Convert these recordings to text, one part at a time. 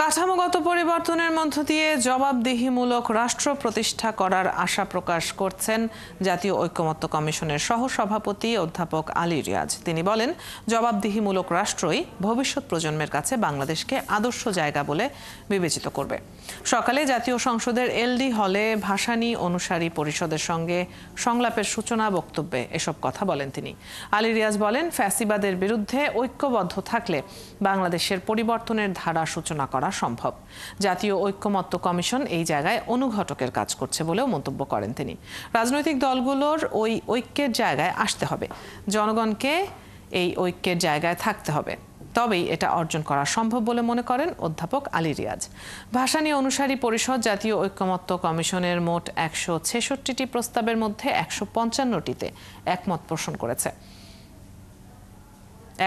কাঠামোগত পরিবর্তনের মধ্য দিয়ে জবাবদিহিমূলক রাষ্ট্র প্রতিষ্ঠা করার আশা প্রকাশ করছেন জাতীয় ঐকমত্য কমিশনের সহসভাপতি অধ্যাপক আলী রিয়াজ। তিনি বলেন, জবাবদিহিমূলক রাষ্ট্রই ভবিষ্যৎ প্রজন্মের কাছে বাংলাদেশকে আদর্শ জায়গা বলে বিবেচিত করবে। সকালে জাতীয় সংসদের এলডি হলে ভাসানী অনুসারী পরিষদের সঙ্গে সংলাপের সূচনা বক্তব্যে এসব কথা বলেন তিনি। আলী রিয়াজ বলেন, ফ্যাসিবাদের বিরুদ্ধে ঐক্যবদ্ধ থাকলে বাংলাদেশের পরিবর্তনের ধারা সূচনা করা সম্ভব। জাতীয় ঐকমত্য কমিশন এই জায়গায় অনুঘটকের কাজ করছে বলেও মন্তব্য করেন তিনি। রাজনৈতিক দলগুলোর ওই ঐক্যের জায়গায় আসতে হবে, জনগণকে এই ঐক্যের জায়গায় থাকতে হবে, তবেই এটা অর্জন করা সম্ভব বলে মনে করেন অধ্যাপক আলী রিয়াজ। ভাসানী অনুসারী পরিষদ জাতীয় ঐকমত্য কমিশনের মোট 166টি প্রস্তাবের মধ্যে 155টিতে একমত পোষণ করেছে,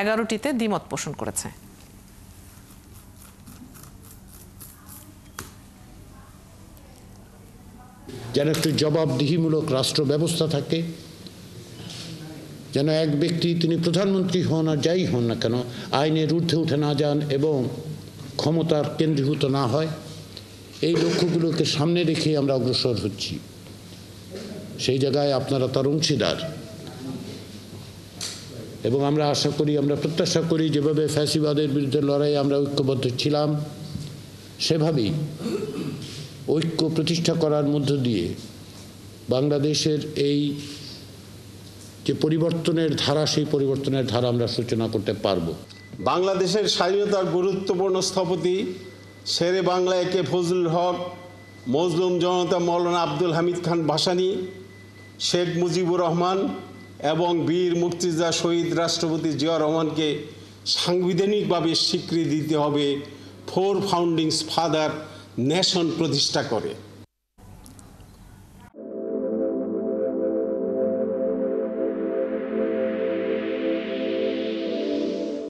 11টিতে দ্বিমত পোষণ করেছে। যেন একটি জবাবদিহিমূলক রাষ্ট্র ব্যবস্থা থাকে, যেন এক ব্যক্তি তিনি প্রধানমন্ত্রী হন আর যাই হন না কেন আইনের ঊর্ধ্বে উঠে না যান এবং ক্ষমতার কেন্দ্রীভূত না হয়। এই লক্ষ্যগুলোকে সামনে রেখে আমরা অগ্রসর হচ্ছি। সেই জায়গায় আপনারা তার অংশীদার এবং আমরা আশা করি, আমরা প্রত্যাশা করি যেভাবে ফ্যাসিবাদের বিরুদ্ধে লড়াই আমরা ঐক্যবদ্ধ ছিলাম, সেভাবেই ঐক্য প্রতিষ্ঠা করার মধ্য দিয়ে বাংলাদেশের এই যে পরিবর্তনের ধারা, সেই পরিবর্তনের ধারা আমরা সূচনা করতে পারব। বাংলাদেশের স্বাধীনতার গুরুত্বপূর্ণ স্থপতি শেরে বাংলা একে ফজলুল হক, মজলুম জনতা মৌলানা আব্দুল হামিদ খান ভাসানী, শেখ মুজিবুর রহমান এবং বীর মুক্তিযোদ্ধা শহীদ রাষ্ট্রপতি জিয়াউর রহমানকে সাংবিধানিকভাবে স্বীকৃতি দিতে হবে 4 ফাউন্ডিং ফাদার নেশন প্রতিষ্ঠা করে।